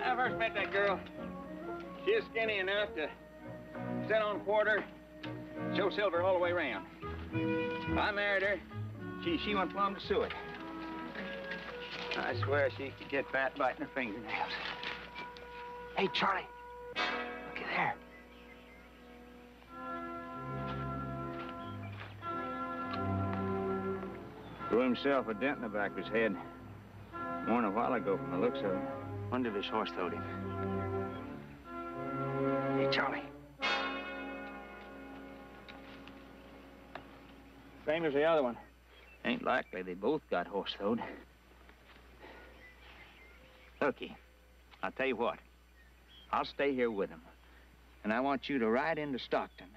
I first met that girl. She was skinny enough to sit on a quarter, show silver all the way around. I married her. She went plumb to suet. I swear she could get fat biting her fingernails. Hey, Charlie, looky there. Threw himself a dent in the back of his head. More than a while ago from the looks of him. Wonder if his horse throwed him. Hey, Charlie. Same as the other one. Ain't likely they both got horse-throwed. Looky, I'll tell you what. I'll stay here with him. And I want you to ride into Stockton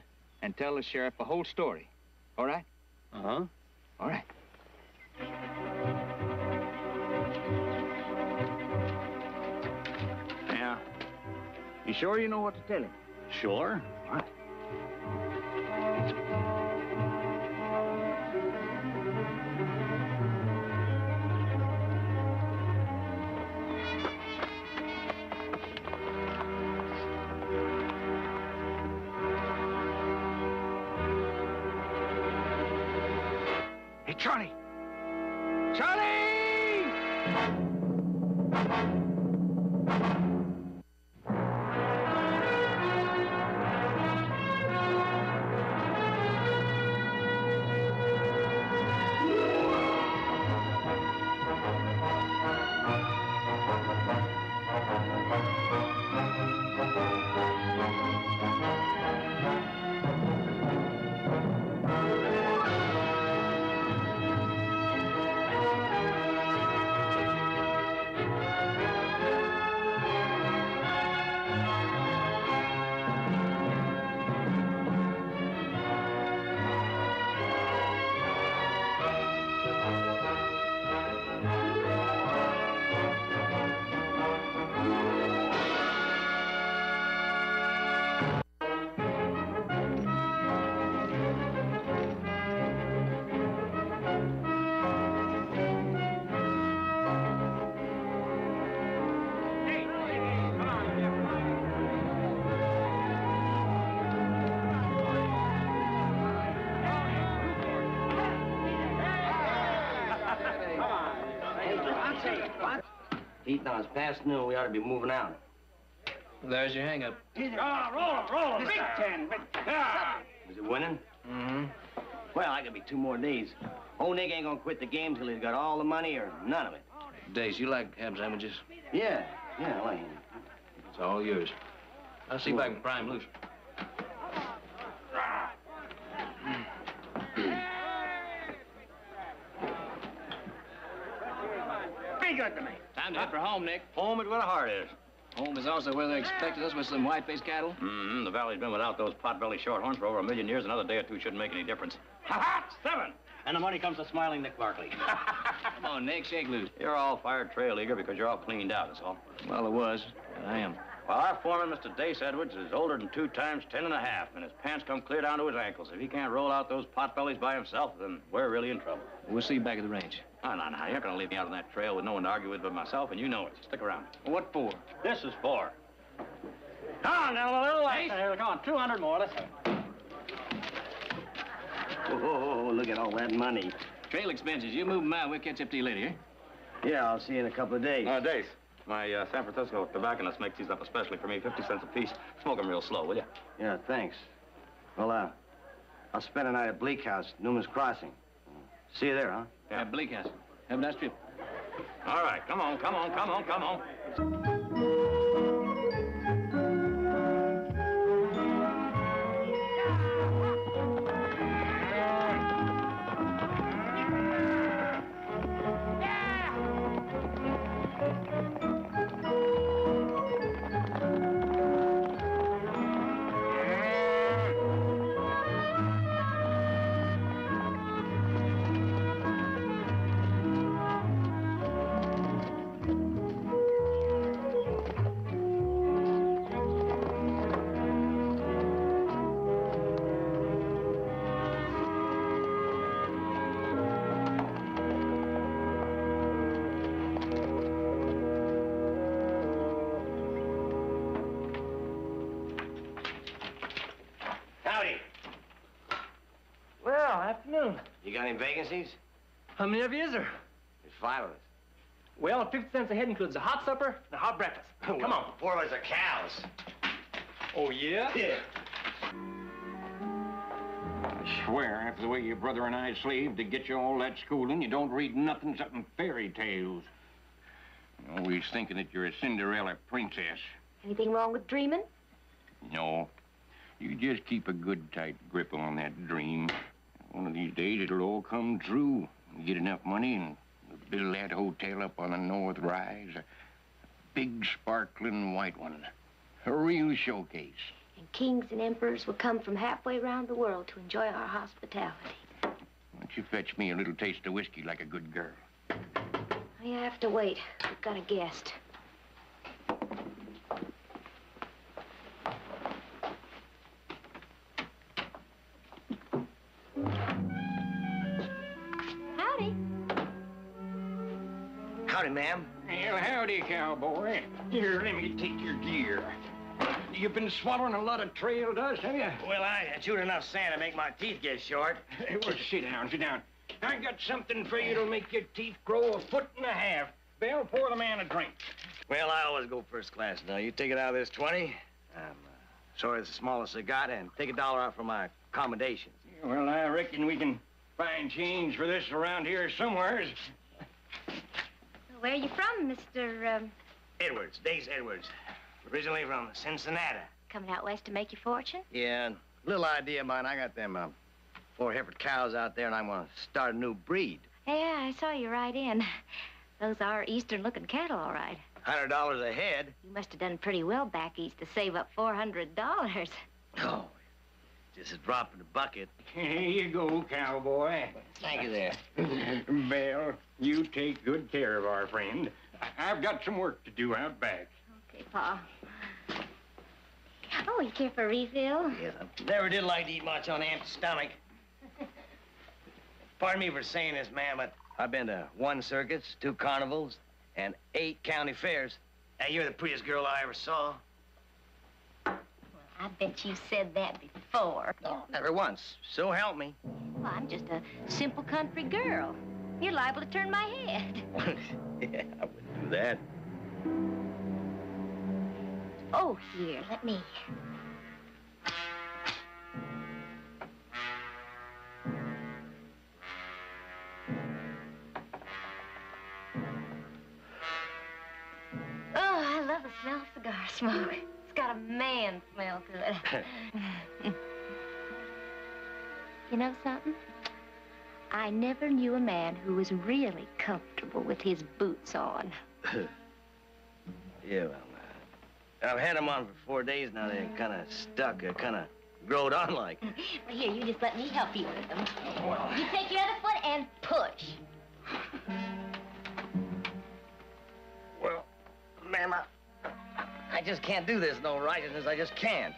and tell the sheriff the whole story. All right? Uh-huh. All right. Now, you sure you know what to tell him? Sure. All right. Hey, Charlie! Charlie! Heat now, it's past noon. We ought to be moving out. There's your hang-up. Roll him. Big 10. Is it winning? Mm-hmm. Well, I could be 2 more days. Old Nick ain't gonna quit the game till he's got all the money or none of it. Dace, you like ham sandwiches? Yeah, I like him. It's all yours. I'll see if I can pry him loose. Be good to me. Time to head for home, Nick. Home is where the heart is. Home is also where they expected us with some white-faced cattle. Mm-hmm. The valley's been without those pot-belly shorthorns for over 1,000,000 years. Another day or two shouldn't make any difference. Ha-ha! 7! And the money comes to smiling Nick Barkley. Come on, Nick, shake loose. You're all fired trail eager because you're all cleaned out, that's all. Well, it was. I am. Well, our foreman, Mr. Dace Edwards, is older than 2 times 10 and a half, and his pants come clear down to his ankles. If he can't roll out those pot-bellies by himself, then we're really in trouble. We'll see you back at the range. No. You're not going to leave me out on that trail with no one to argue with but myself, and you know it. So stick around. What for? This is for. Come on, now, a little less. Here, come on, 200 more. Let's go. Oh, look at all that money. Trail expenses. You move them out. We'll catch up to you later, eh? Yeah, I'll see you in a couple of days. Dace, my San Francisco tobacconist makes these up especially for me, 50 cents a piece. Smoke them real slow, will you? Yeah, thanks. Well, I'll spend a night at Bleak House, Newman's Crossing. See you there, huh? Yeah, Bleak House. Have a nice trip. All right, come on. You got any vacancies? How many of you is there? There's 5 of us. Well, 50 cents a head includes a hot supper and a hot breakfast. Come on. 4 of us are cows. Oh, yeah? Yeah. I swear, after the way your brother and I slaved to get you all that schooling, you don't read nothing except fairy tales. You're always thinking that you're a Cinderella princess. Anything wrong with dreaming? No. You just keep a good, tight grip on that dream. One of these days, it'll all come true. You get enough money and build that hotel up on the North Rise. A big, sparkling white one. A real showcase. And kings and emperors will come from halfway around the world to enjoy our hospitality. Why don't you fetch me a little taste of whiskey like a good girl? You have to wait. We've got a guest. Howdy. Howdy, ma'am. Well, howdy, cowboy. Here, let me take your gear. You've been swallowing a lot of trail dust, have you? Well, I chewed enough sand to make my teeth get short. Well, sit down, sit down. I got something for you that'll make your teeth grow 1.5 feet. Belle, pour the man a drink. Well, I always go first class. Now, you take it out of this 20. Sorry, it's the smallest I got, and take $1 out for my accommodations. Well, I reckon we can find change for this around here somewheres. Where are you from, Mr. Edwards, Dace Edwards. Originally from Cincinnati. Coming out west to make your fortune? Yeah, little idea of mine. I got them 4 Hereford cows out there, and I want to start a new breed. Yeah, I saw you right in. Those are eastern-looking cattle, all right. $100 a head. You must have done pretty well back east to save up $400. Oh, just a drop in the bucket. Here you go, cowboy. Thank you there. Belle, you take good care of our friend. I've got some work to do out back. Okay, Pa. Oh, you care for a refill? Yes, I never did like to eat much on an empty stomach. Pardon me for saying this, ma'am, but I've been to 1 circus, 2 carnivals, and 8 county fairs. And you're the prettiest girl I ever saw. Well, I bet you said that before. No, never once. So help me. Well, I'm just a simple country girl. You're liable to turn my head. Yeah, I wouldn't do that. Oh, here, let me. Oh, I love the smell of cigar smoke. It's got a man smell to it. You know something? I never knew a man who was really comfortable with his boots on. Yeah, well, I've had them on for 4 days now. They're kind of stuck. They're kind of growed on like. Well, here, you just let me help you with them. You take your other foot and push. Well, ma'am, I just can't do this. No righteousness. I just can't.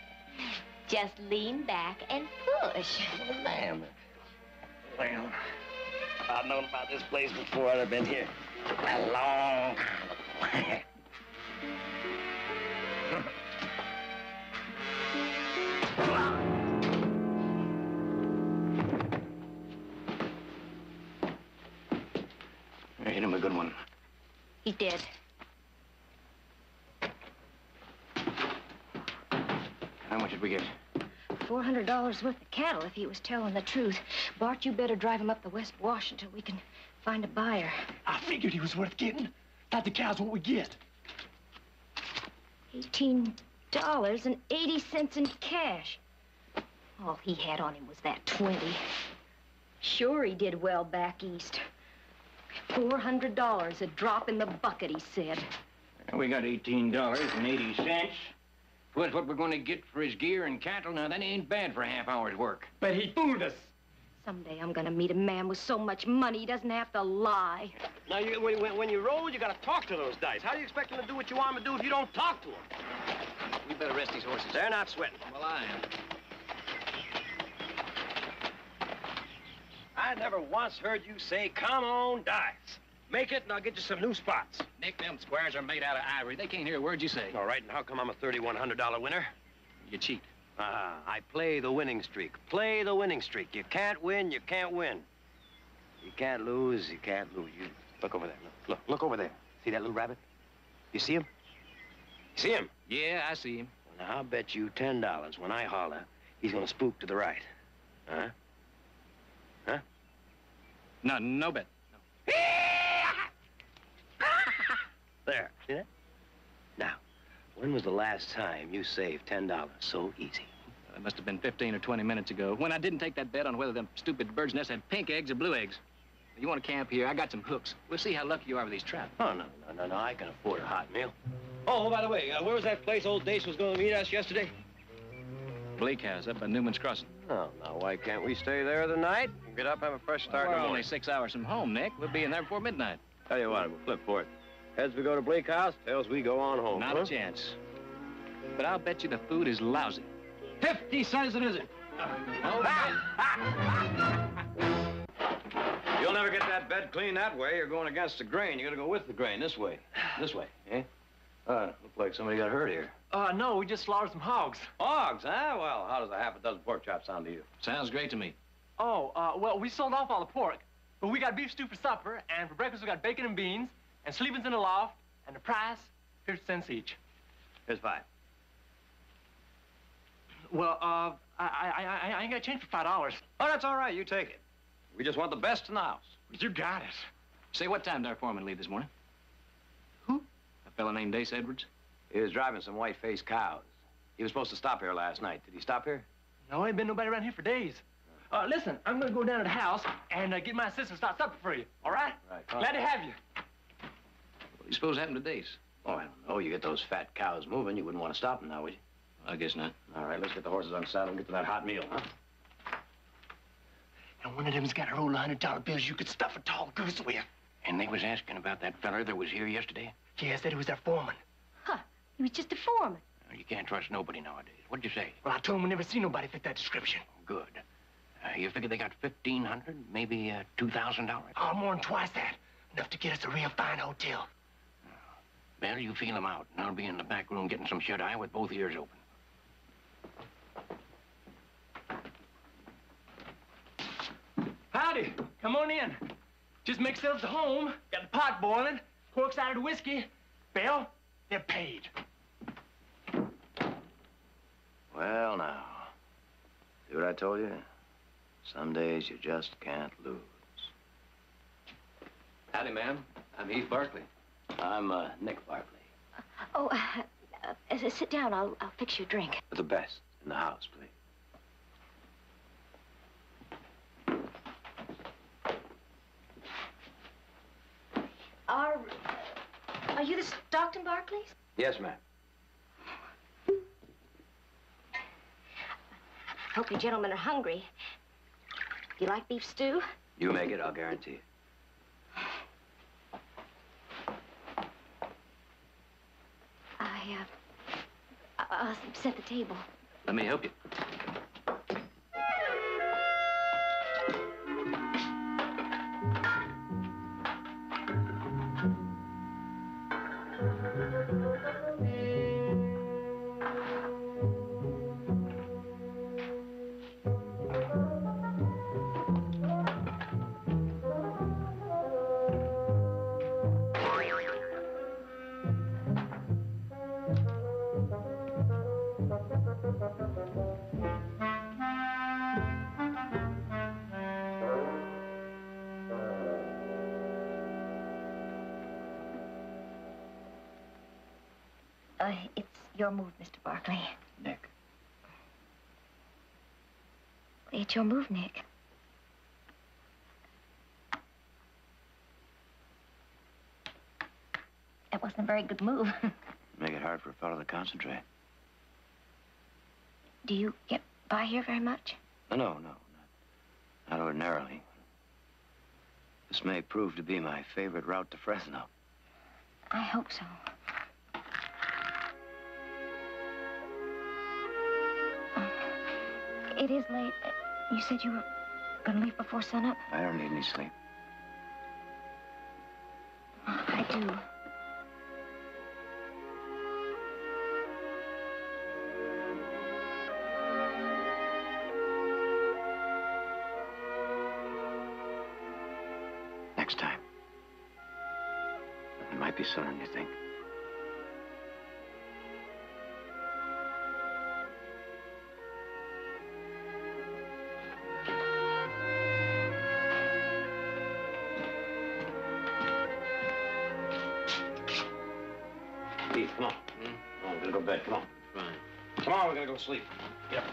Just lean back and push. Well, ma'am. Well, if I'd known about this place before, I'd have been here a long time. Hit him a good one. He's dead. How much did we get? $400 worth of cattle, if he was telling the truth. Bart, you better drive him up the West Wash until we can find a buyer. I figured he was worth getting. Thought the cows what we get. $18.80 in cash. All he had on him was that 20. Sure, he did well back east. $400, a drop in the bucket, he said. We got $18.80. What's what we're going to get for his gear and cattle? Now, that ain't bad for a half hour's work. But he fooled us. Someday I'm gonna meet a man with so much money he doesn't have to lie. Now, when you roll, you gotta talk to those dice. How do you expect them to do what you want them to do if you don't talk to them? We better rest these horses. They're not sweating. Well, I am. I never once heard you say, come on, dice. Make it, and I'll get you some new spots. Nick, them squares are made out of ivory. They can't hear a word you say. All right, and how come I'm a $3,100 winner? You cheat. I play the winning streak. Play the winning streak. You can't win, you can't win. You can't lose, you can't lose. You look over there. Look over there. See that little rabbit? You see him? You see him? Yeah, I see him. Well, now, I'll bet you $10 when I holler, he's gonna spook to the right. Huh? Huh? No bet. No. There. See that? Now, when was the last time you saved $10 so easy? It must have been 15 or 20 minutes ago when I didn't take that bet on whether them stupid bird's nests had pink eggs or blue eggs. You want to camp here? I got some hooks. We'll see how lucky you are with these trout. Oh, no. I can afford a hot meal. Oh, by the way, where was that place old Dace was going to meet us yesterday? Bleak House up by Newman's Crossing. Oh, now, why can't we stay there the night? Get up, have a fresh start in the We're morning. only 6 hours from home, Nick. We'll be in there before midnight. Tell you what, we'll flip for it. Heads we go to Bleak House, tails we go on home. Not a chance. But I'll bet you the food is lousy. 50 cents it is it. You'll never get that bed clean that way. You're going against the grain. You gotta go with the grain. This way. This way, eh? Looks like somebody got hurt here. No, we just slaughtered some hogs. Hogs, huh? Well, how does a half a dozen pork chops sound to you? Sounds great to me. Oh, well, we sold off all the pork, but we got beef stew for supper, and for breakfast we got bacon and beans, and sleeping's in the loft, and the price, 50 cents each. Here's 5. Well, I ain't got change for $5. Oh, that's all right. You take it. We just want the best in the house. You got it. Say, what time did our foreman leave this morning? Who? A fella named Dace Edwards. He was driving some white-faced cows. He was supposed to stop here last night. Did he stop here? No, ain't been nobody around here for days. Listen, I'm gonna go down to the house and get my assistant to start supper for you, all right? Right. Glad to have you. What do you suppose happened to Dace? Oh, I don't know. You get those fat cows moving, you wouldn't want to stop them now, would you? I guess not. All right, let's get the horses unsaddled and get to that hot meal, huh? And one of them's got a roll of $100 bills you could stuff a tall goose with. And they was asking about that feller that was here yesterday? Yeah, said he was their foreman. Huh. He was just a foreman. You can't trust nobody nowadays. What'd you say? Well, I told him we never seen nobody fit that description. Good. You figure they got $1,500, maybe $2,000? Oh, more than twice that. Enough to get us a real fine hotel. Well, you feel them out, and I'll be in the back room getting some shut-eye with both ears open. Howdy. Come on in. Just make yourselves at home. Got the pot boiling. Pork's out of the whiskey. Bell, they're paid. Well, now. See what I told you? Some days you just can't lose. Howdy, ma'am. I'm Heath Barkley. I'm, Nick Barkley. Oh, sit down. I'll fix you a drink. The best in the house, please. Are you the Stockton Barkleys? Yes, ma'am. Hope you gentlemen are hungry. Do you like beef stew? You make it, I'll guarantee it. I'll set the table. Let me help you. It's your move, Mr. Barkley. Nick. It's your move, Nick. That wasn't a very good move. Make it hard for a fellow to concentrate. Do you get by here very much? No, not ordinarily. This may prove to be my favorite route to Fresno. I hope so. It is late. You said you were gonna leave before sunup? I don't need any sleep. I do. Might be sooner than you think. Steve, come on. Come on, we're gonna go to bed. Come on. Fine. Come on, we're gonna go to sleep. Get up.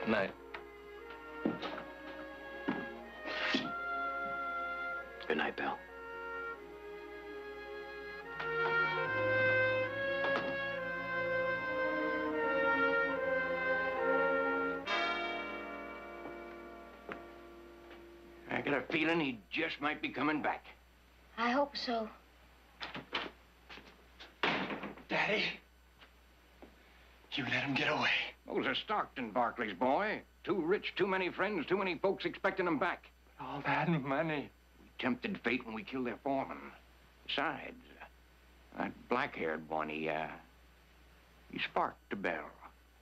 Good night. Good night, Bill. I got a feeling he just might be coming back. I hope so. Daddy, you let him get away. Those are Stockton Barclays, boy. Too rich, too many friends, too many folks expecting them back. All that money. We tempted fate when we killed their foreman. Besides, that black-haired one, he sparked the bell.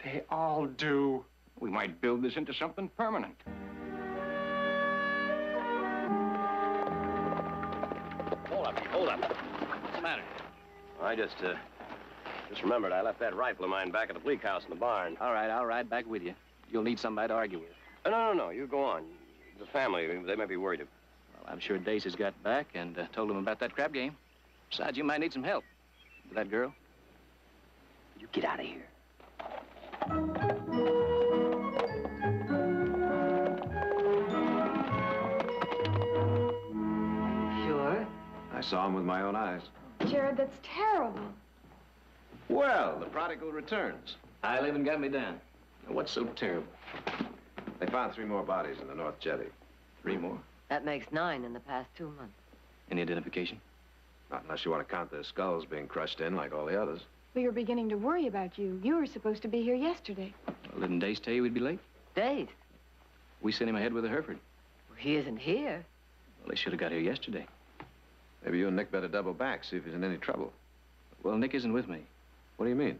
They all do. We might build this into something permanent. Hold up. What's the matter? I just remembered I left that rifle of mine back at the bleak house in the barn. All right, I'll ride back with you. You'll need somebody to argue with. No. You go on. The family, they may be worried. Well, I'm sure Dace has got back and told him about that crap game. Besides, you might need some help. With that girl. You get out of here. Sure? I saw him with my own eyes. Jared, that's terrible. Well, the prodigal returns. I live and got me down. Now, what's so terrible? They found 3 more bodies in the North Jetty. 3 more? That makes 9 in the past 2 months. Any identification? Not unless you want to count their skulls being crushed in like all the others. We were beginning to worry about you. You were supposed to be here yesterday. Well, didn't Dace tell you we'd be late? Dace? We sent him ahead with a Hereford. Well, he isn't here. Well, they should have got here yesterday. Maybe you and Nick better double back, see if he's in any trouble. Well, Nick isn't with me. What do you mean?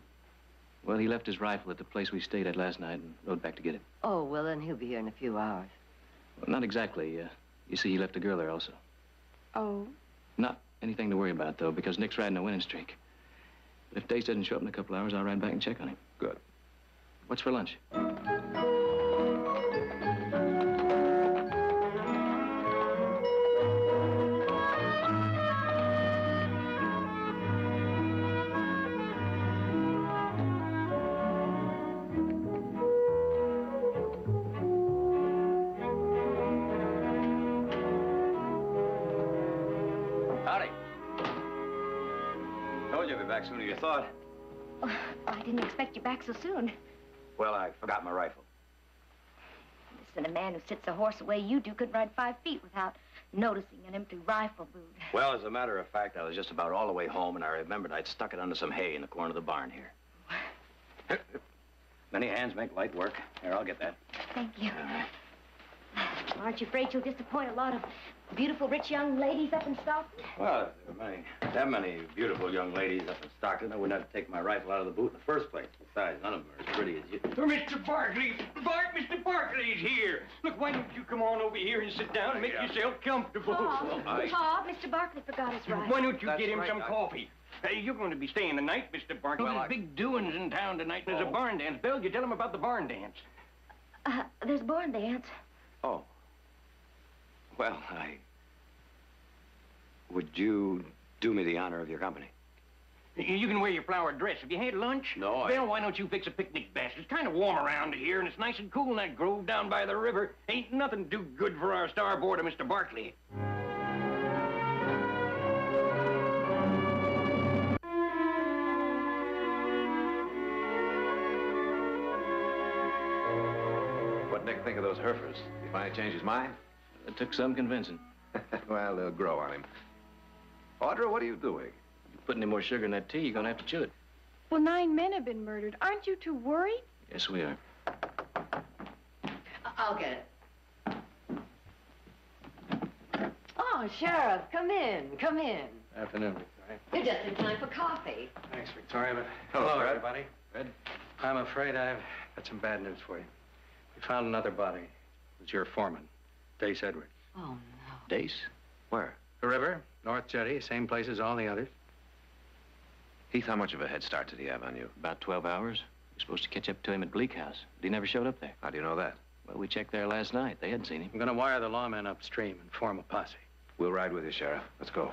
Well, he left his rifle at the place we stayed at last night and rode back to get it. Oh, well, then he'll be here in a few hours. Well, not exactly. You see, he left a girl there also. Oh? Not anything to worry about, though, because Nick's riding a winning streak. But if Dace doesn't show up in a couple hours, I'll ride back and check on him. Good. What's for lunch? Back sooner than you thought. Oh, I didn't expect you back so soon. Well, I forgot my rifle. Listen, a man who sits a horse the way you do could ride 5 feet without noticing an empty rifle boot. Well, as a matter of fact, I was just about all the way home, and I remembered I'd stuck it under some hay in the corner of the barn here. Many hands make light work. Here, I'll get that. Thank you. Aren't you afraid you'll disappoint a lot of beautiful, rich young ladies up in Stockton? Well, if there are that many beautiful young ladies up in Stockton, I wouldn't have to take my rifle out of the boot in the first place. Besides, none of them are as pretty as you. Mr. Barkley! Mr. Barkley's here! Look, why don't you come on over here and sit down and make yourself comfortable? Pa, Mr. Barkley forgot his rifle. Why don't you get him some coffee? Hey, you're going to be staying the night, Mr. Barkley. Well, there's big doings in town tonight. There's a barn dance. Bill, you tell him about the barn dance. There's a barn dance. Oh. Well, would you do me the honor of your company? You can wear your flowered dress. Have you had lunch? No, Bill, why don't you fix a picnic basket? It's kind of warm around here, and it's nice and cool in that grove down by the river. Ain't nothing too good for our starboarder, Mr. Barkley. What'd Nick think of those Herefords? He finally changed his mind? It took some convincing. Well, they'll grow on him. Audra, what are you doing? You put any more sugar in that tea, you're going to have to chew it. Well, 9 men have been murdered. Aren't you too worried? Yes, we are. I'll get it. Oh, Sheriff, come in. Come in. Afternoon, Victoria. You're just in time for coffee. Thanks, Victoria, but... Hello, Fred. everybody. Fred? I'm afraid I've got some bad news for you. We found another body. It was your foreman, Dace Edwards. Oh, no. Dace? Where? The river, North Jetty, same place as all the others. Heath, how much of a head start did he have on you? About 12 hours. We're supposed to catch up to him at Bleak House, but he never showed up there. How do you know that? Well, we checked there last night. They hadn't seen him. I'm gonna wire the lawmen upstream and form a posse. We'll ride with you, Sheriff. Let's go.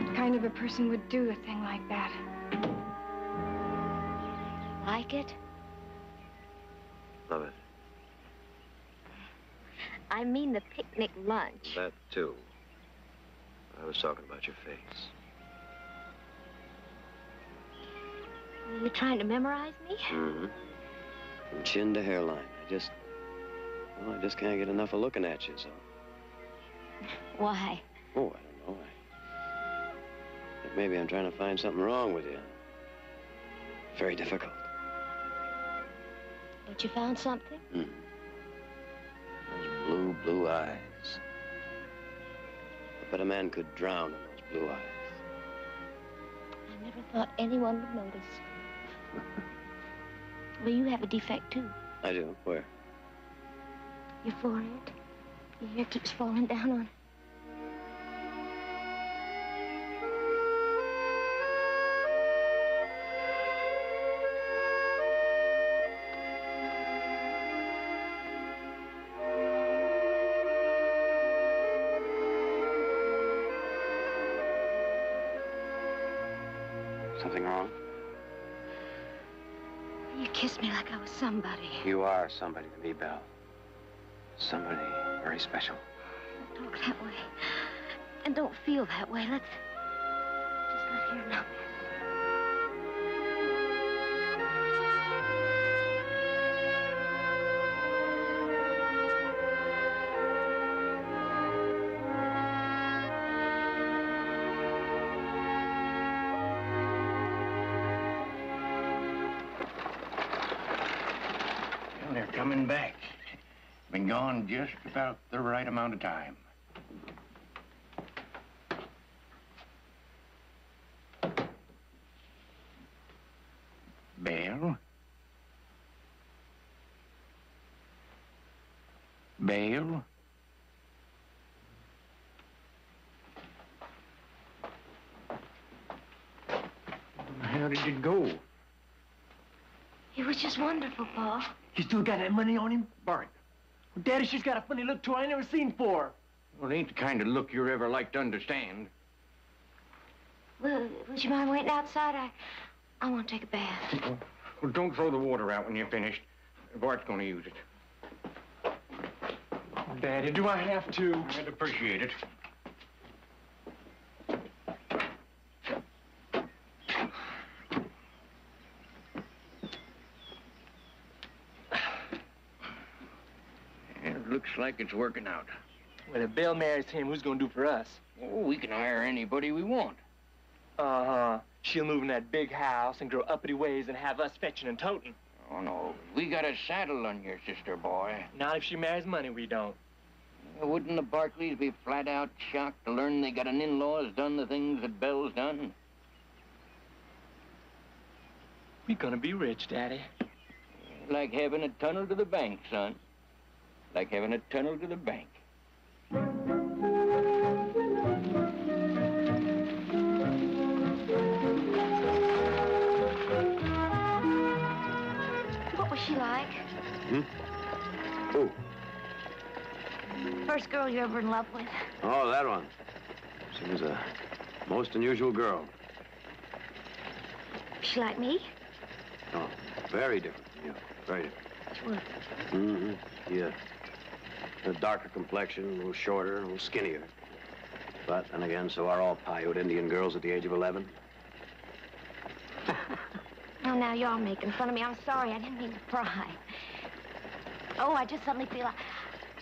What kind of a person would do a thing like that? Like it? Love it. I mean the picnic lunch. That, too. I was talking about your face. Are you trying to memorize me? Mm-hmm. From chin to hairline. I just can't get enough of looking at you, so. Why? Oh, I don't know. I think maybe I'm trying to find something wrong with you. Very difficult. But you found something? Mm. Those blue eyes. I bet a man could drown in those blue eyes. I never thought anyone would notice. Well, you have a defect, too. I do? Where? Your forehead. Your hair keeps falling down on it. Something wrong? You kissed me like I was somebody. You are somebody to me, Belle. Somebody very special. Don't talk that way. And don't feel that way. Let's just not hear nothing. They're coming back. Been gone just about the right amount of time. Belle? Belle? How did it go? It was just wonderful, Pa. You still got that money on him? Bart. Well, Daddy, she's got a funny look to her I ain't never seen before. Well, it ain't the kind of look you're ever like to understand. Well, would you mind waiting outside? I want to take a bath. Well, don't throw the water out when you're finished. Bart's gonna use it. Daddy, do I have to? I'd appreciate it. It looks like it's working out. Well, if Belle marries him, who's gonna do for us? Oh, we can hire anybody we want. Uh-huh. She'll move in that big house and grow uppity ways and have us fetching and toting. Oh, no. We got a saddle on your sister, boy. Not if she marries money, we don't. Wouldn't the Barkleys be flat out shocked to learn they got an in-law that's done the things that Belle's done? We're gonna be rich, Daddy. Like having a tunnel to the bank, son. Like having a tunnel to the bank. What was she like? Who? First girl you ever in love with? Oh, that one. She was a most unusual girl. She like me? Oh, very different. Yeah, very different. Sure. Mm-hmm. Yeah. A darker complexion, a little shorter, a little skinnier. But then again, so are all Paiute Indian girls at the age of 11. Oh, now you're making fun of me. I'm sorry. I didn't mean to pry. Oh, I just suddenly feel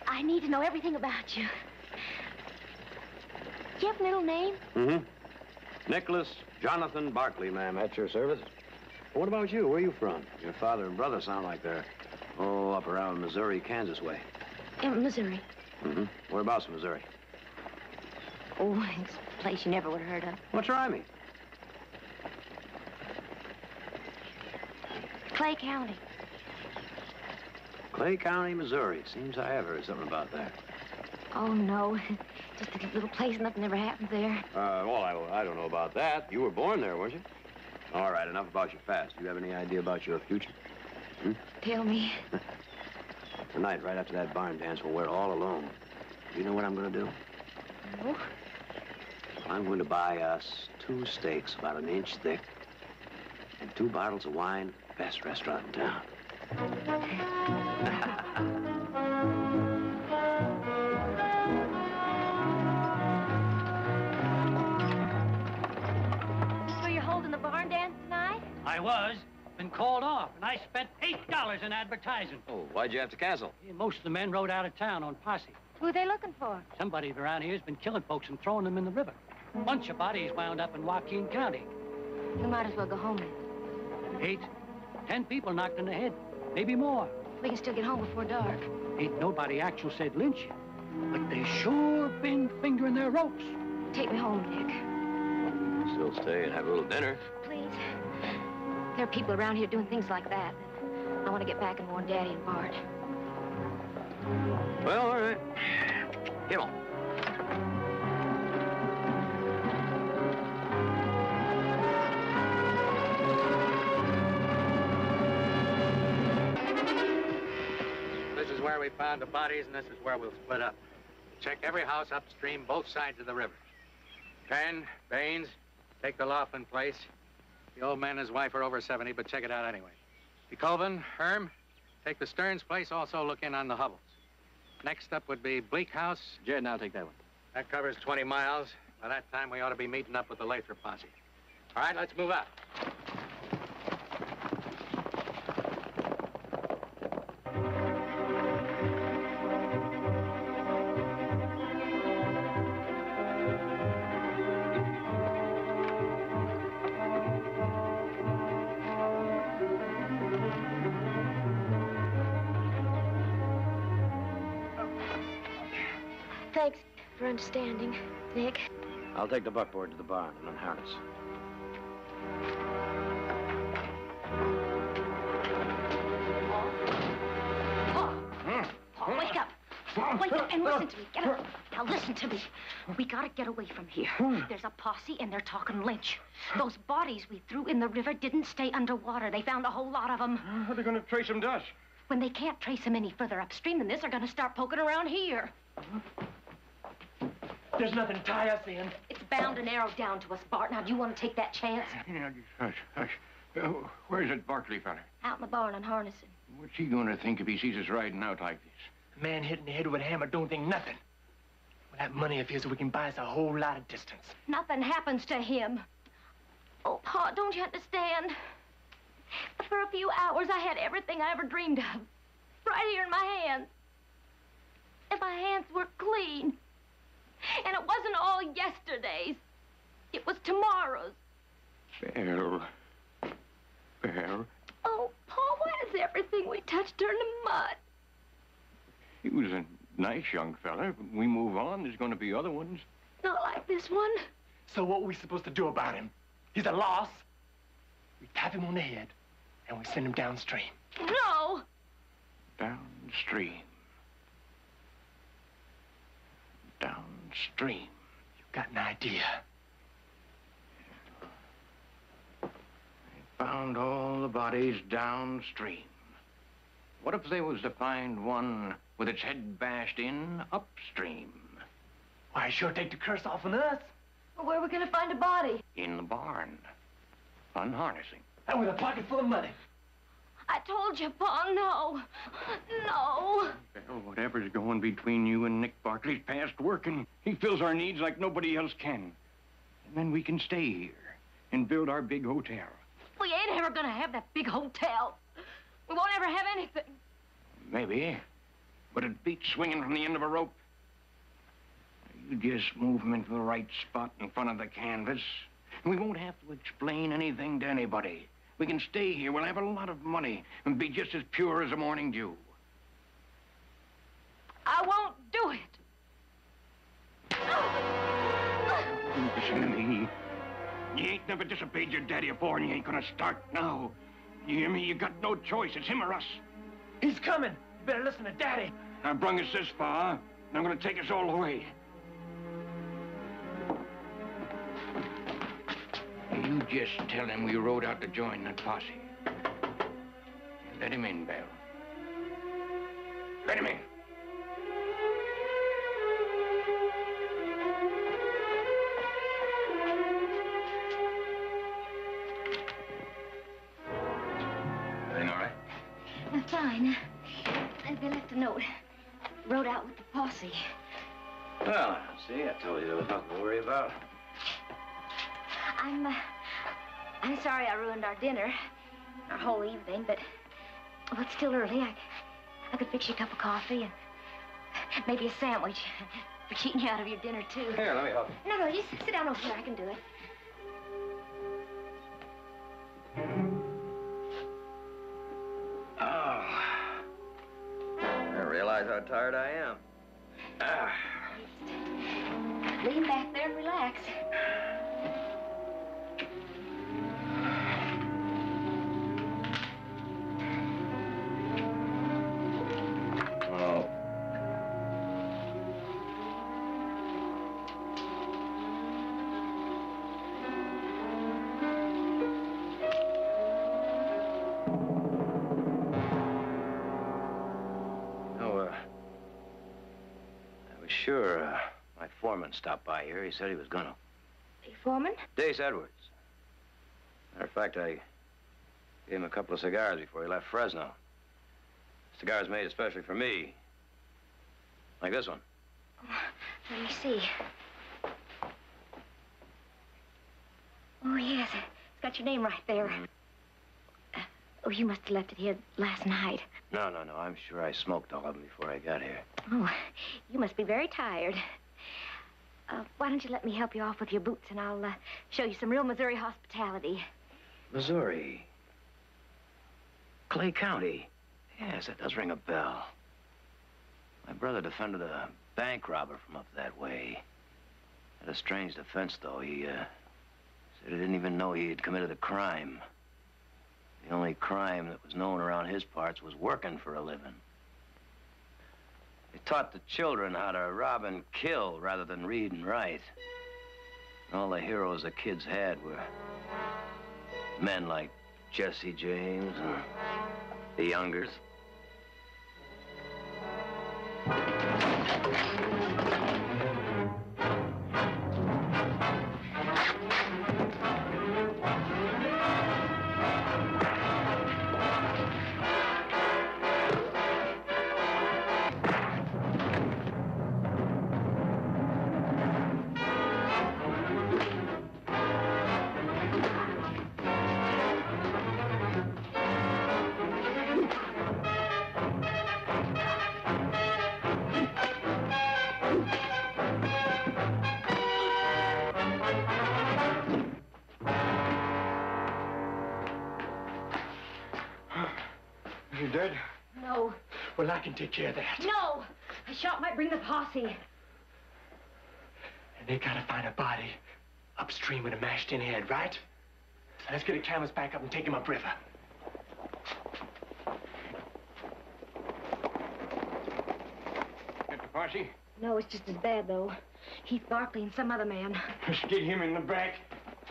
I need to know everything about you. Do you have a middle name? Mm-hmm. Nicholas Jonathan Barkley, ma'am, at your service. What about you? Where are you from? Your father and brother sound like they're, up around Missouri, Kansas way. In Missouri. Mm-hmm. Whereabouts in Missouri? Oh, it's a place you never would have heard of. What's rhyming? Clay County. Clay County, Missouri. Seems I have heard something about that. Oh, no. Just a little place, nothing ever happened there. Well, I don't know about that. You were born there, weren't you? All right, enough about your past. Do you have any idea about your future? Tell me. Tonight, right after that barn dance, when we're all alone, do you know what I'm going to do? No. I'm going to buy us 2 steaks about an inch thick and 2 bottles of wine, best restaurant in town. Is this where you're holding the barn dance tonight? I was. Been called off, and I spent $8 in advertising. Oh, why'd you have to cancel? Yeah, most of the men rode out of town on posse. Who are they looking for? Somebody around here's been killing folks and throwing them in the river. Bunch of bodies wound up in Joaquin County. You might as well go home then. 8, 10 people knocked in the head. Maybe more. We can still get home before dark. Ain't nobody actual said lynch. But they sure been fingering their ropes. Take me home, Nick. Still stay and have a little dinner. Please. There are people around here doing things like that. I want to get back and warn Daddy and Bart. Well, all right. Get on. This is where we found the bodies, and this is where we'll split up. Check every house upstream, both sides of the river. Penn, Baines, take the Laughlin place. The old man and his wife are over 70, but check it out anyway. DeColvin, Herm, take the Stearns place, also look in on the Hubbles. Next up would be Bleak House. Jed and I'll take that one. That covers 20 miles. By that time, we ought to be meeting up with the Lathrop posse. All right, let's move out. Thanks for understanding, Nick. I'll take the buckboard to the barn and unharness. Paul, wake up. Wake up and listen to me. Get up. Now listen to me. We gotta get away from here. There's a posse and they're talking lynch. Those bodies we threw in the river didn't stay underwater. They found a whole lot of them. How are they going to trace them to us? When they can't trace them any further upstream than this, they're gonna start poking around here. There's nothing to tie us in. It's bound and arrowed down to us, Bart. Now, do you want to take that chance? Yeah, hush, hush. Where's that Barkley fella? Out in the barn unharnessing. What's he going to think if he sees us riding out like this? A man hit in the head with a hammer don't think nothing. With that money of his, we can buy us a whole lot of distance. Nothing happens to him. Oh, Pa, don't you understand? For a few hours, I had everything I ever dreamed of. Right here in my hands. And my hands were clean. And it wasn't all yesterday's. It was tomorrow's. Well. Oh, Pa, why does everything we touch turn to mud? He was a nice young fella. If we move on, there's going to be other ones. Not like this one. So what are we supposed to do about him? He's a loss. We tap him on the head, and we send him downstream. No! Downstream. Downstream. You got an idea. They found all the bodies downstream. What if they was to find one with its head bashed in upstream? Why, sure take the curse off on us. Well, where are we going to find a body? In the barn. Unharnessing. And with a pocket full of money. I told you, Pa, no. No. Well, whatever's going between you and Nick Barkley's past working. He fills our needs like nobody else can. And then we can stay here and build our big hotel. We ain't ever going to have that big hotel. We won't ever have anything. Maybe. But it beats swinging from the end of a rope. You just move him into the right spot in front of the canvas. And we won't have to explain anything to anybody. We can stay here. We'll have a lot of money and be just as pure as a morning dew. I won't do it. Listen to me. You ain't never disobeyed your daddy before, and you ain't gonna start now. You hear me? You got no choice. It's him or us. He's coming. You better listen to Daddy. I brung us this far, and I'm gonna take us all the way. You just tell him we rode out to join that posse. Let him in, Belle. Let him in. Everything all right? I'm fine. They left a note. Rode out with the posse. Well, see, I told you there was nothing to worry about. I'm sorry I ruined our dinner, our whole evening, but well, it's still early. I could fix you a cup of coffee and maybe a sandwich for cheating you out of your dinner, too. Here, let me help you. No, just sit down over here. I can do it. Oh. I realize how tired I am. Lean back there and relax. Oh. I was sure my foreman stopped by here. He said he was gonna. Hey, Foreman? Dace Edwards. Matter of fact, I gave him a couple of cigars before he left Fresno. Cigars made especially for me. Like this one. Let me see. Oh, yes. It's got your name right there. Oh, you must have left it here last night. No. I'm sure I smoked all of them before I got here. Oh, you must be very tired. Why don't you let me help you off with your boots, and I'll show you some real Missouri hospitality. Missouri. Clay County. Yes, that does ring a bell. My brother defended a bank robber from up that way. Had a strange defense, though. He said he didn't even know he had committed a crime. The only crime that was known around his parts was working for a living. He taught the children how to rob and kill rather than read and write. And all the heroes the kids had were men like Jesse James and the Youngers. You dead? No. Well, I can take care of that. No! A shot might bring the posse. And they gotta find a body upstream with a mashed-in head, right? So let's get a canvas back up and take him upriver. Get the posse? No, it's just as bad, though. Heath Barkley and some other man. Let's get him in the back.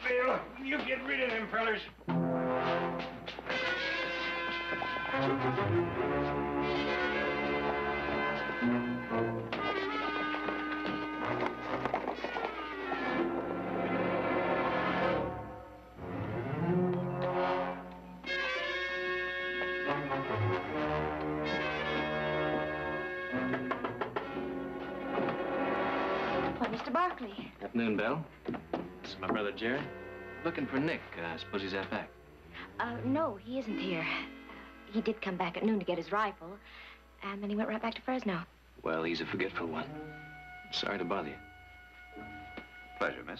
Bill, you get rid of them fellas. Well, Mr. Barkley. Afternoon, Belle. This is my brother, Jerry. Looking for Nick. I suppose he's out back. No, he isn't here. He did come back at noon to get his rifle, and then he went right back to Fresno. Well, he's a forgetful one. Sorry to bother you. Pleasure, miss.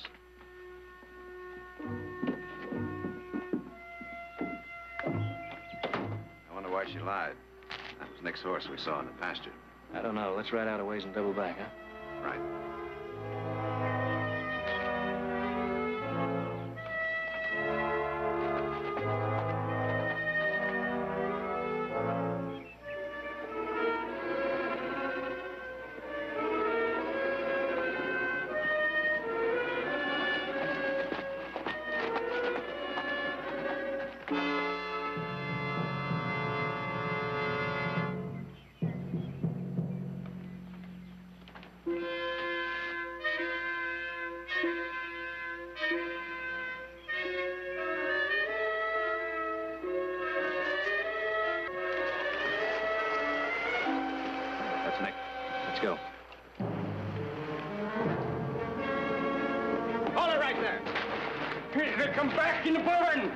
I wonder why she lied. That was Nick's horse we saw in the pasture. I don't know. Let's ride out a ways and double back, huh? Right. Let's go. Hold it right there. Here, come back in the barn.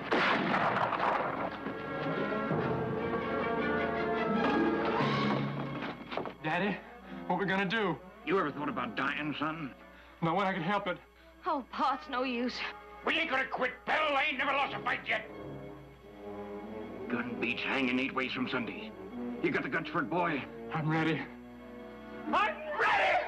Daddy, what we gonna do? You ever thought about dying, son? Not when I can help it. Oh, Pa, it's no use. We ain't gonna quit, Bill. I ain't never lost a fight yet. Gun beats hanging 8 ways from Sunday. You got the guts for it, boy? I'm ready. I'm ready!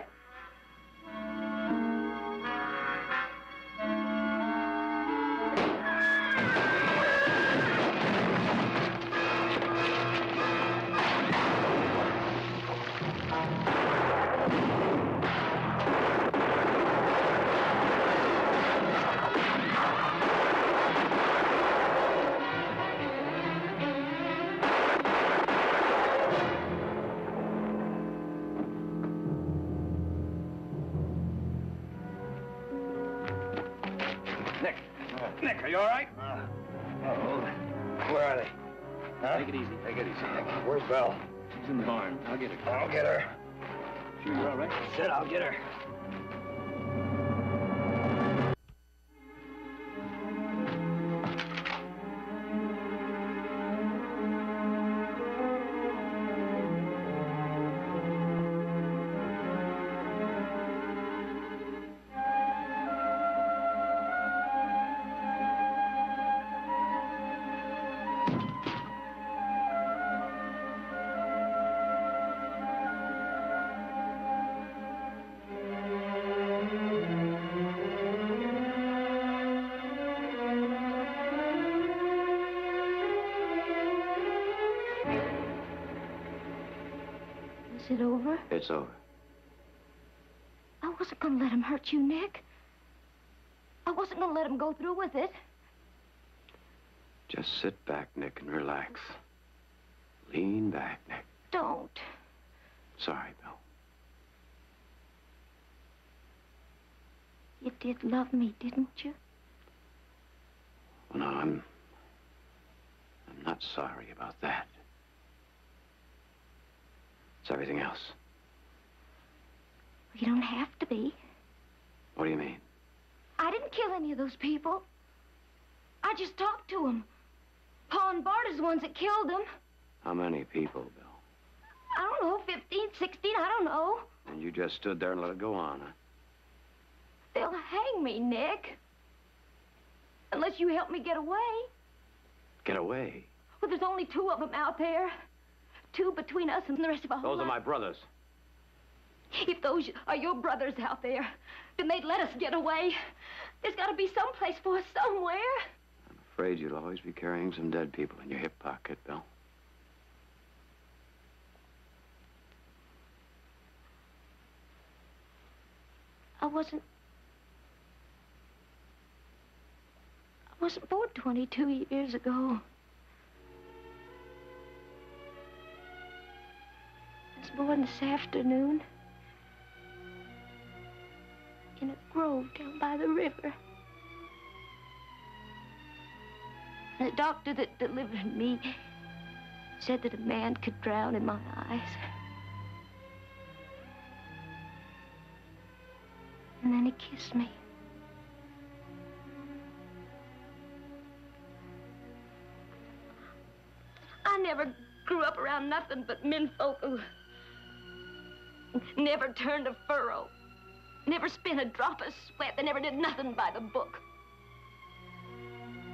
Nick, are you all right? Where are they? Huh? Take it easy. Take it easy, Nick. Where's Belle? She's in the barn. I'll get her. I'll get her. Sure you're all right? Said I'll get her. Is it over? It's over. I wasn't gonna let him hurt you, Nick. I wasn't gonna let him go through with it. Just sit back, Nick, and relax. Lean back, Nick. Don't. Sorry, Bill. You did love me, didn't you? Well, no, I'm not sorry about that. It's everything else. You don't have to be. What do you mean? I didn't kill any of those people. I just talked to them. Pa and Bart is the ones that killed them. How many people, Bill? I don't know, 15, 16, I don't know. And you just stood there and let it go on, huh? They'll hang me, Nick. Unless you help me get away. Get away? Well, there's only 2 of them out there. 2 between us and the rest of our whole Those are life. my brothers. If those are your brothers out there, then they'd let us get away. There's got to be some place for us somewhere. I'm afraid you'll always be carrying some dead people in your hip pocket, Bill. I wasn't born 22 years ago. I was born this afternoon in a grove down by the river. The doctor that delivered me said that a man could drown in my eyes. And then he kissed me. I never grew up around nothing but menfolk who never turned a furrow, never spent a drop of sweat. They never did nothing by the book.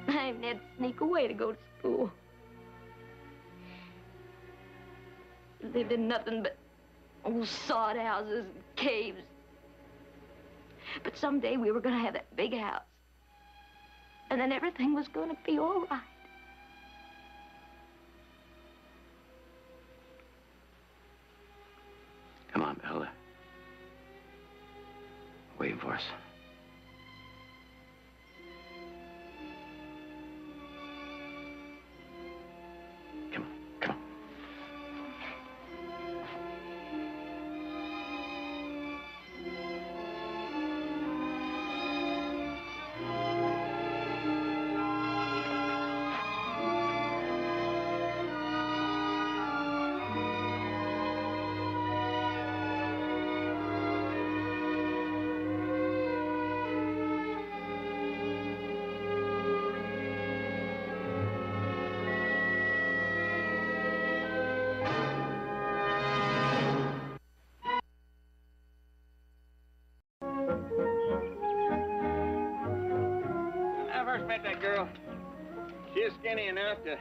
I even had to sneak away to go to school. Lived in nothing but old sod houses and caves. But someday we were going to have that big house. And then everything was going to be all right. Come on, Bill. Waiting for us. Come on, come on. met that girl. She's skinny enough to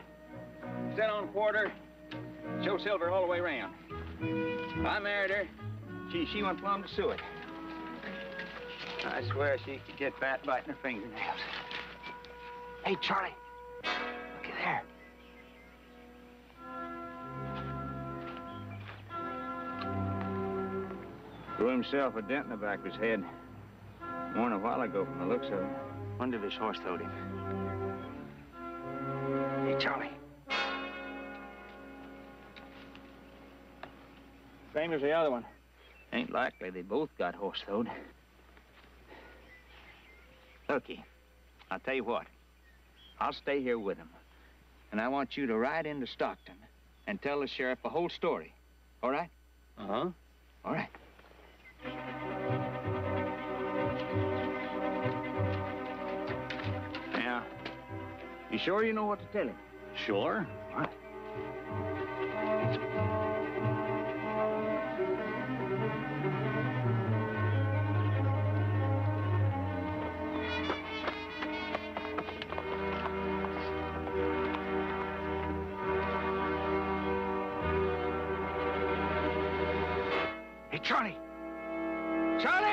sit on quarter, show silver all the way around. I married her. She went plumb to suet. I swear she could get fat biting her fingernails. Hey, Charlie, looky there. Threw himself a dent in the back of his head. Worn a while ago from the looks of it. Wonder if his horse throwed him. Hey, Charlie. Same as the other one. Ain't likely they both got horse throwed. Looky, I'll tell you what. I'll stay here with him. And I want you to ride into Stockton and tell the sheriff the whole story. All right? Uh-huh. All right. Now, you sure you know what to tell him? Sure. All right. Hey, Charlie! Charlie!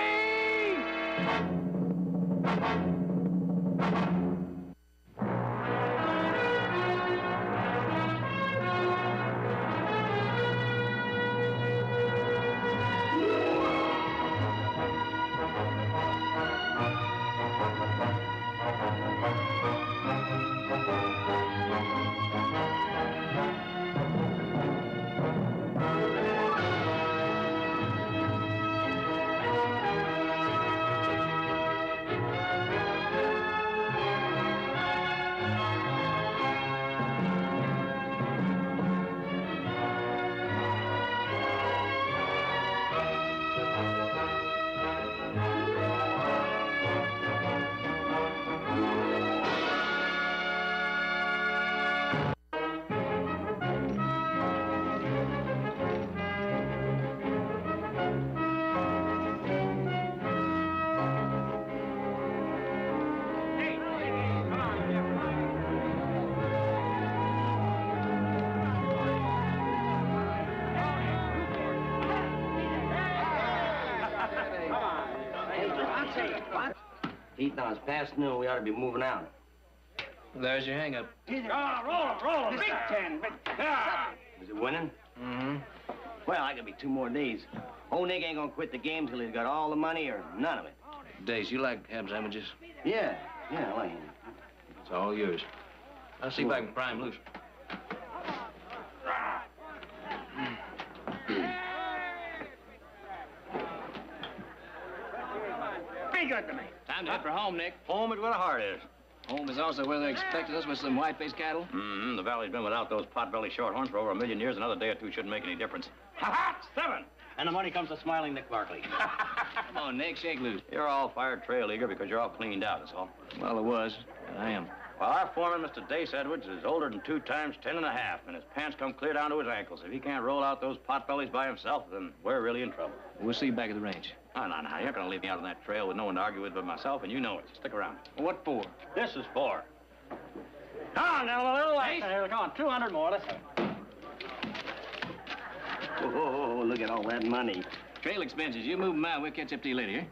Heat now, it's past noon. We ought to be moving out. There's your hang-up. Roll him. Big 10. Is it winning? Mm-hmm. Well, I could be 2 more days. Old Nick ain't gonna quit the game till he's got all the money or none of it. Dace, you like ham sandwiches? Yeah, I like him. It's all yours. I'll see if I can pry him loose. Be good to me. Time to head for home, Nick. Home is where the heart is. Home is also where they're expecting us with some white-faced cattle. Mm-hmm. The valley's been without those pot-belly shorthorns for over 1 million years. Another day or two shouldn't make any difference. Ha-ha! 7! And the money comes to smiling Nick Barkley. Come on, Nick, shake loose. You're all fired trail eager because you're all cleaned out, that's all. Well, it was. I am. Well, our foreman, Mr. Dace Edwards, is older than 2 times 10 and a half, and his pants come clear down to his ankles. If he can't roll out those pot-bellies by himself, then we're really in trouble. We'll see you back at the range. No. You're not going to leave me out on that trail with no one to argue with but myself, and you know it. So stick around. What for? This is for. Come on, now, a little less. Here, come on, 200 more. Let's go. Oh, look at all that money. Trail expenses. You move them out. We'll catch up to you later,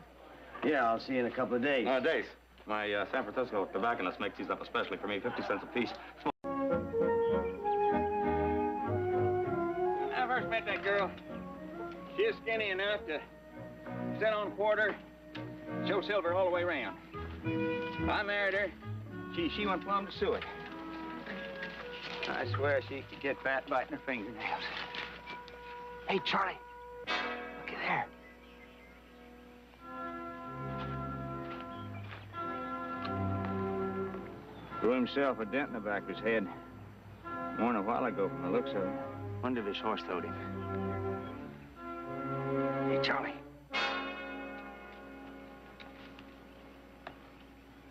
Yeah, I'll see you in a couple of days. Dace, my San Francisco tobacconist makes these up especially for me, 50 cents a piece. I first met that girl. She's skinny enough to sit on quarter, show silver all the way around. I married her. She went plumb to suet. I swear she could get fat biting her fingernails. Hey, Charlie, looky there. Threw himself a dent in the back of his head. Worn a while ago from the looks of it. Wonder if his horse throwed him. Hey, Charlie.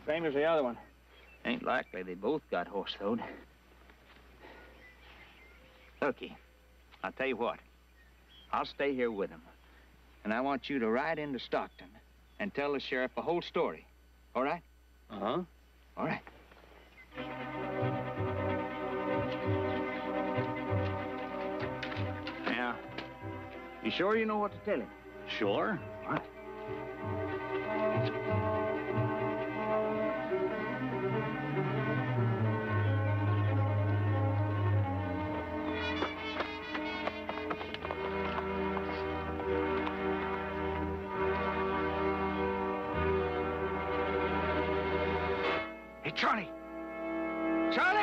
Same as the other one. Ain't likely they both got horse throwed. Looky, I'll tell you what. I'll stay here with him. And I want you to ride into Stockton and tell the sheriff the whole story. All right? Uh-huh. All right. You sure you know what to tell him? Sure. All right. Hey, Charlie! Charlie!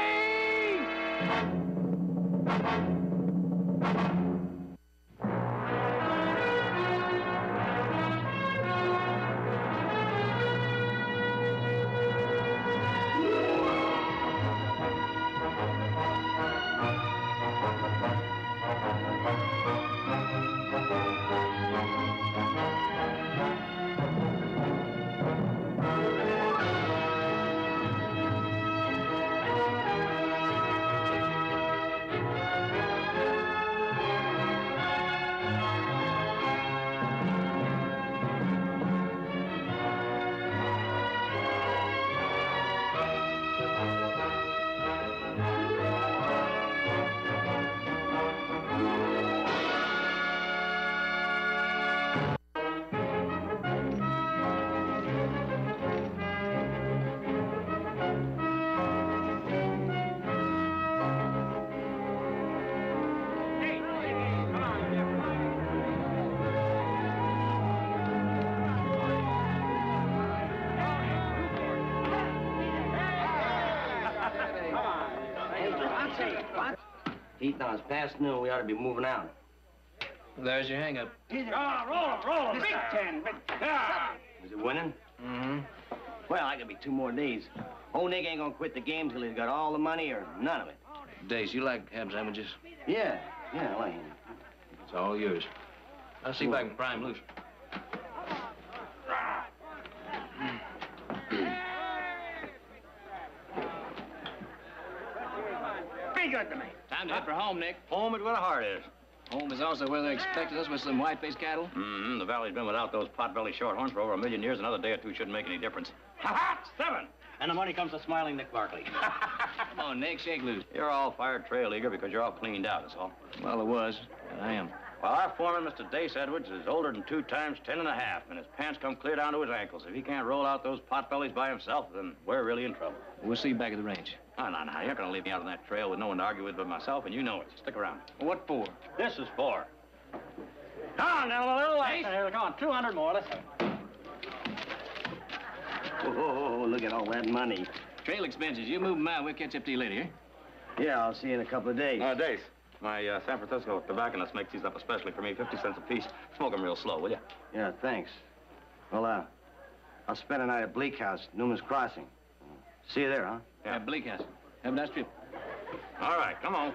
Heat now, it's past noon. We ought to be moving out. There's your hang-up. Roll him. Big 10. Is it winning? Mm-hmm. Well, I could be 2 more days. Old Nick ain't gonna quit the game till he's got all the money or none of it. Dace, you like ham sandwiches? Yeah, I like him. It's all yours. I'll see if I can pry him loose. Be good to me. Time to head for home, Nick. Home is where the heart is. Home is also where they're expecting us with some white-faced cattle. Mm-hmm. The valley's been without those pot-belly shorthorns for over 1,000,000 years. Another day or two shouldn't make any difference. Ha-ha! 7! And the money comes to smiling Nick Barkley. Come on, Nick, shake loose. You're all fired trail eager because you're all cleaned out, that's all. Well, it was, but I am. Well, our foreman, Mr. Dace Edwards, is older than 2 times 10 and a half, and his pants come clear down to his ankles. If he can't roll out those pot-bellies by himself, then we're really in trouble. We'll see you back at the range. No, you're not going to leave me out on that trail with no one to argue with but myself, and you know it. Stick around. What for? This is for. Come on, now, a little less. Here, come on, 200 more. Let's go. Oh, look at all that money. Trail expenses. You move them out. We'll catch up to you later, Yeah, I'll see you in a couple of days. Dace, my San Francisco tobacconist makes these up especially for me, 50 cents a piece. Smoke them real slow, will you? Yeah, thanks. Well, I'll spend a night at Bleak House, Newman's Crossing. See you there, huh? Yeah, Bleak House. Have a nice trip. All right, come on.